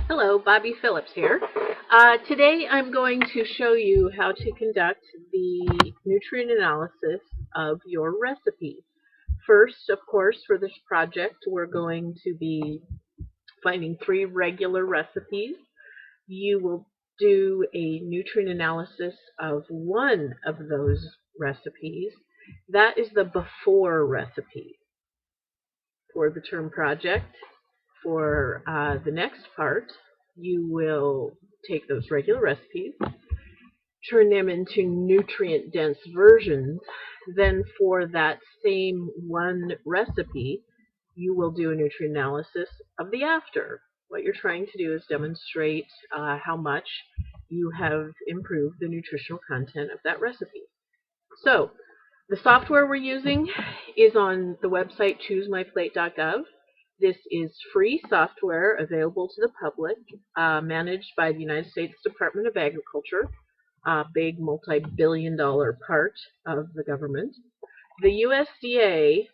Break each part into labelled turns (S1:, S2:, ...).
S1: Hello, Bobby Phillips here. Today I'm going to show you how to conduct the nutrient analysis of your recipe. First, of course, for this project, we're going to be finding 3 regular recipes. You will do a nutrient analysis of one of those recipes. That is the before recipe for the term project. For the next part, you will take those regular recipes, turn them into nutrient-dense versions. Then for that same one recipe, you will do a nutrient analysis of the after. What you're trying to do is demonstrate how much you have improved the nutritional content of that recipe. So the software we're using is on the website choosemyplate.gov. This is free software available to the public, managed by the United States Department of Agriculture, a big multi-billion-dollar part of the government. The USDA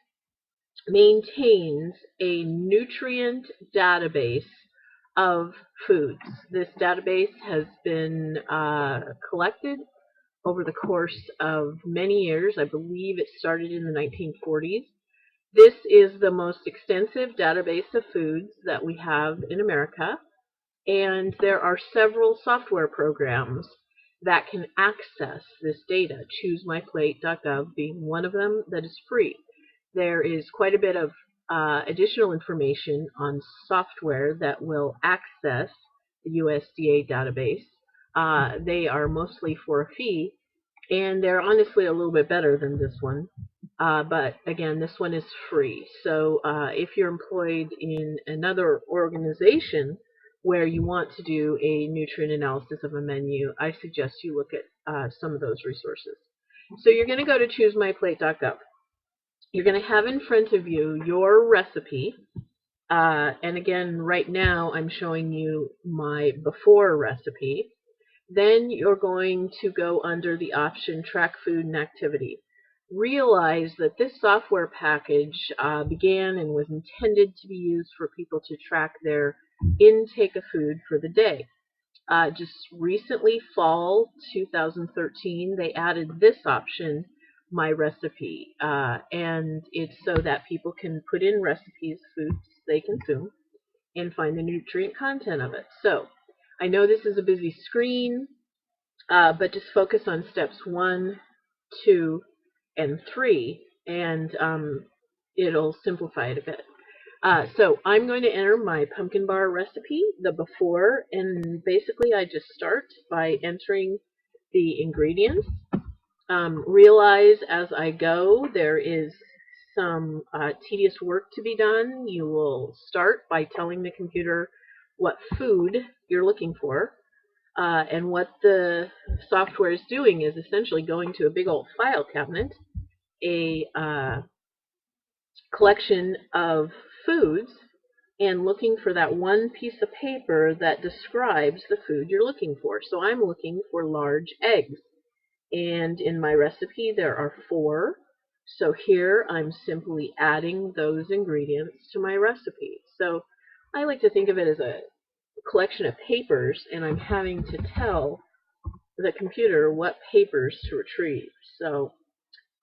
S1: maintains a nutrient database of foods. This database has been collected over the course of many years. I believe it started in the 1940s. This is the most extensive database of foods that we have in America, and there are several software programs that can access this data, choosemyplate.gov being one of them that is free. There is quite a bit of additional information on software that will access the USDA database. They are mostly for a fee, and they're honestly a little bit better than this one. But again, this one is free. So if you're employed in another organization where you want to do a nutrient analysis of a menu, I suggest you look at some of those resources. So you're going to go to choosemyplate.gov. You're going to have in front of you your recipe. And again, right now I'm showing you my before recipe. Then you're going to go under the option Track Food and Activity. Realize that this software package began and was intended to be used for people to track their intake of food for the day. Just recently, fall 2013, they added this option, My Recipe, and it's so that people can put in recipes, foods they consume, and find the nutrient content of it. So I know this is a busy screen, but just focus on steps 1, 2, and 3, and it'll simplify it a bit. So I'm going to enter my pumpkin bar recipe, the before, and basically I just start by entering the ingredients. Realize as I go there is some tedious work to be done. You will start by telling the computer what food you're looking for. And what the software is doing is essentially going to a big old file cabinet, a collection of foods, and looking for that one piece of paper that describes the food you're looking for. So I'm looking for large eggs. And in my recipe there are 4. So here I'm simply adding those ingredients to my recipe. So I like to think of it as a collection of papers, and I'm having to tell the computer what papers to retrieve. So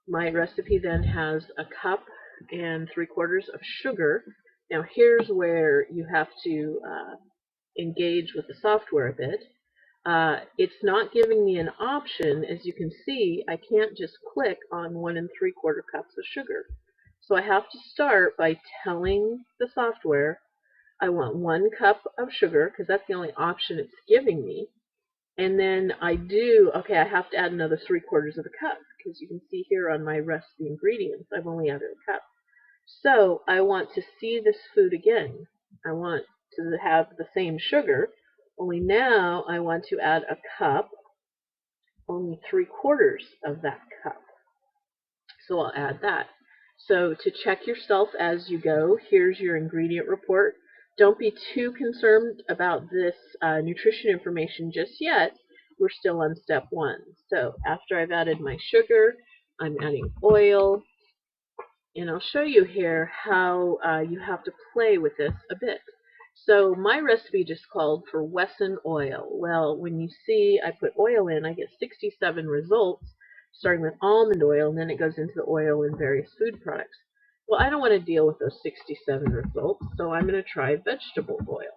S1: my recipe then has a cup and 3/4 of sugar. Now here's where you have to engage with the software a bit. It's not giving me an option. As you can see, I can't just click on 1 3/4 cups of sugar. So I have to start by telling the software I want 1 cup of sugar, because that's the only option it's giving me. And then I have to add another 3/4 of a cup, because you can see here on my recipe ingredients, I've only added a cup. So I want to see this food again. I want to have the same sugar, only now I want to add a cup, only 3/4 of that cup. So I'll add that. So to check yourself as you go, here's your ingredient report. Don't be too concerned about this nutrition information just yet. We're still on step 1. So after I've added my sugar, I'm adding oil, and I'll show you here how you have to play with this a bit. So my recipe just called for Wesson oil. Well, when you see I put oil in, I get 67 results, starting with almond oil, and then it goes into the oil in various food products. Well, I don't want to deal with those 67 results, so I'm going to try vegetable oil,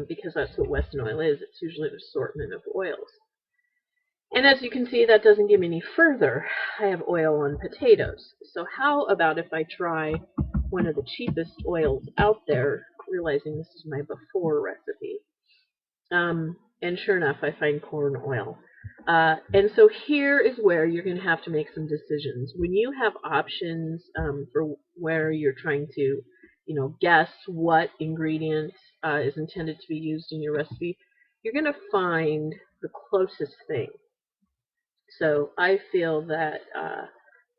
S1: because that's what Wesson oil is. It's usually an assortment of oils. And as you can see, that doesn't get me any further. I have oil on potatoes. So how about if I try one of the cheapest oils out there, realizing this is my before recipe. And sure enough, I find corn oil. And so here is where you're going to have to make some decisions. When you have options for where you're trying to, guess what ingredient is intended to be used in your recipe, you're going to find the closest thing. So I feel that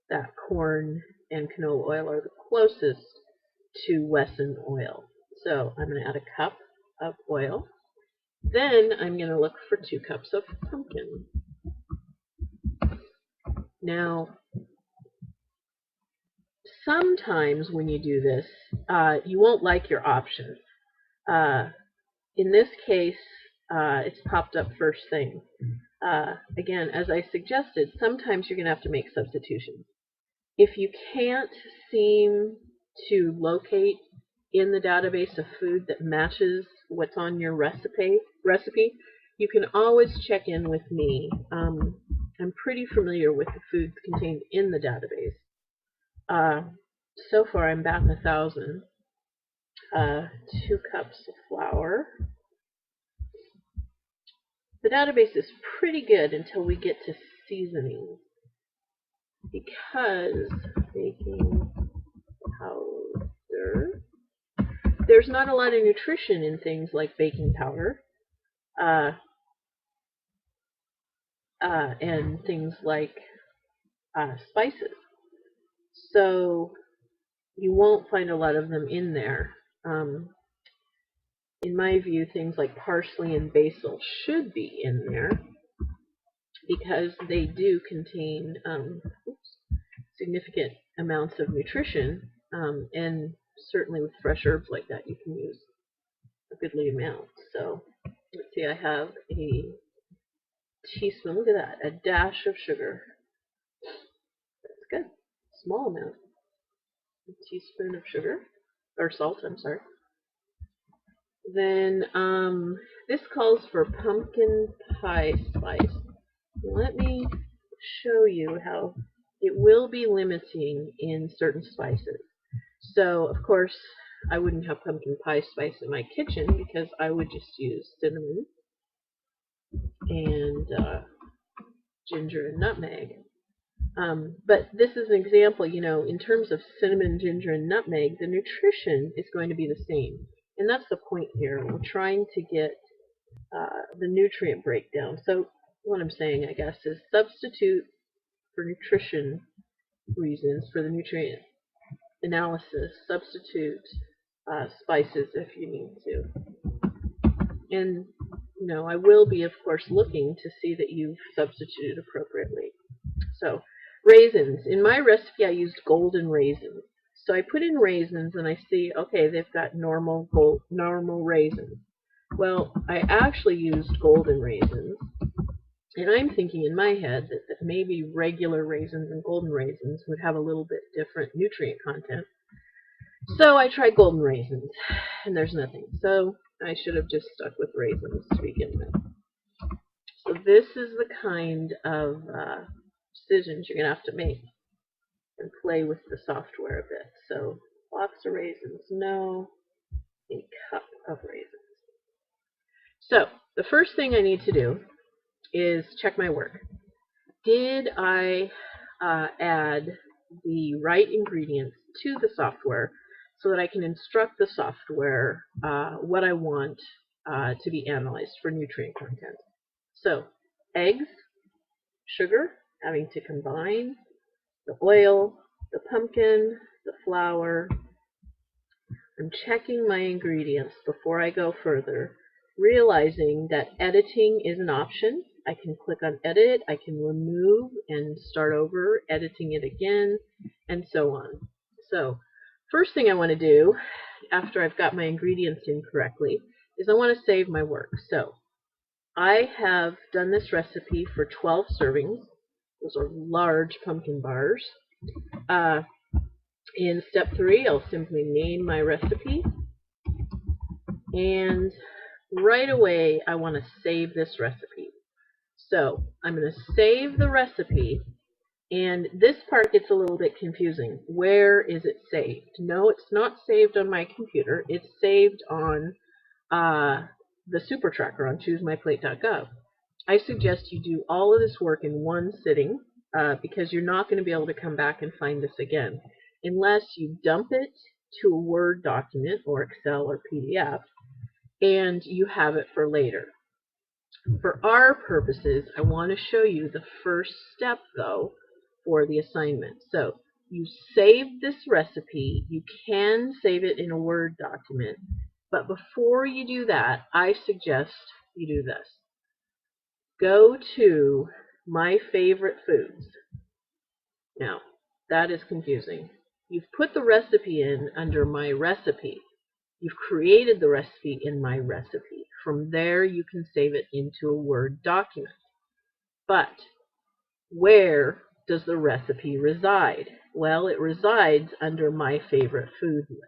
S1: that corn and canola oil are the closest to Wesson oil. So I'm going to add a cup of oil. Then I'm going to look for 2 cups of pumpkin. Now, sometimes when you do this, you won't like your options. In this case, it's popped up first thing. Again, as I suggested, sometimes you're going to have to make substitutions. If you can't seem to locate in the database a food that matches what's on your recipe, you can always check in with me. I'm pretty familiar with the foods contained in the database. So far, I'm batting 1,000. 2 cups of flour. The database is pretty good until we get to seasoning, because baking powder, there's not a lot of nutrition in things like baking powder and things like spices. So you won't find a lot of them in there. In my view, things like parsley and basil should be in there because they do contain significant amounts of nutrition, and certainly with fresh herbs like that you can use a goodly amount. So let's see, I have a teaspoon, look at that, a dash of sugar. That's good. Small amount. A teaspoon of sugar, or salt, I'm sorry. Then this calls for pumpkin pie spice. Let me show you how it will be limiting in certain spices. So, of course, I wouldn't have pumpkin pie spice in my kitchen because I would just use cinnamon and ginger and nutmeg. But this is an example, in terms of cinnamon, ginger, and nutmeg, the nutrition is going to be the same. And that's the point here. We're trying to get the nutrient breakdown. So what I'm saying, I guess, is substitute for nutrition reasons, for the nutrient analysis, substitute spices if you need to. And, I will be, of course, looking to see that you've substituted appropriately. So, raisins. In my recipe, I used golden raisins. So I put in raisins and I see, okay, they've got normal raisins. Well, I actually used golden raisins. And I'm thinking in my head that maybe regular raisins and golden raisins would have a little bit different nutrient content. So I tried golden raisins, and there's nothing. So I should have just stuck with raisins to begin with. So this is the kind of decisions you're going to have to make and play with the software a bit. So box of raisins, no. A cup of raisins. So the first thing I need to do is check my work. Did I add the right ingredients to the software so that I can instruct the software what I want to be analyzed for nutrient content? So eggs, sugar, having to combine, the oil, the pumpkin, the flour. I'm checking my ingredients before I go further, realizing that editing is an option. I can click on edit, I can remove and start over, editing it again, and so on. So First thing I want to do, after I've got my ingredients in correctly, is I want to save my work. So I have done this recipe for 12 servings. Those are large pumpkin bars. In step 3, I'll simply name my recipe. And right away, I want to save this recipe. So I'm going to save the recipe. And this part gets a little bit confusing. Where is it saved? No, it's not saved on my computer. It's saved on the Super Tracker on ChooseMyPlate.gov. I suggest you do all of this work in one sitting because you're not going to be able to come back and find this again unless you dump it to a Word document or Excel or PDF and you have it for later. For our purposes, I want to show you the first step, though, for the assignment. So you save this recipe. You can save it in a Word document. But before you do that, I suggest you do this. Go to My Favorite Foods. Now, that is confusing. You've put the recipe in under My Recipe. You've created the recipe in My Recipe. From there, you can save it into a Word document. But where does the recipe reside? Well, it resides under My Favorite Food list.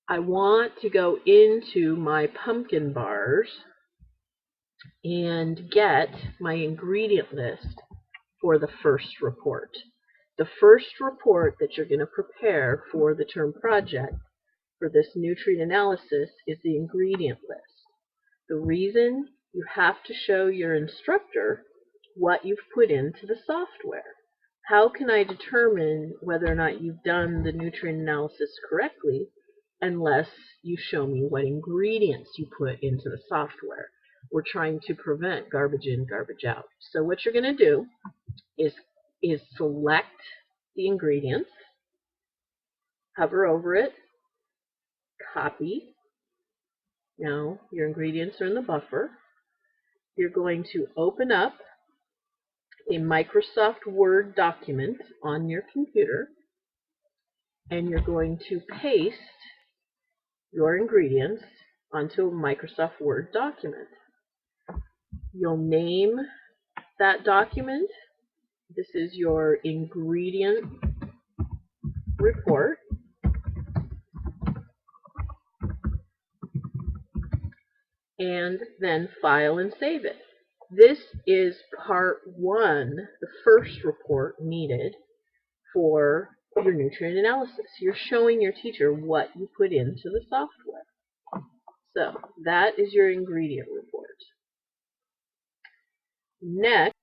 S1: I want to go into my pumpkin bars and get my ingredient list for the first report. The first report that you're going to prepare for the term project for this nutrient analysis is the ingredient list. The reason you have to show your instructor what you've put into the software. How can I determine whether or not you've done the nutrient analysis correctly unless you show me what ingredients you put into the software? We're trying to prevent garbage in, garbage out. So what you're going to do is select the ingredients, hover over it, copy. Now your ingredients are in the buffer. You're going to open up a Microsoft Word document on your computer, and you're going to paste your ingredients onto a Microsoft Word document. You'll name that document. This is your ingredient report. And then file and save it. This is part 1, the first report needed for your nutrient analysis. You're showing your teacher what you put into the software. So that is your ingredient report. Next,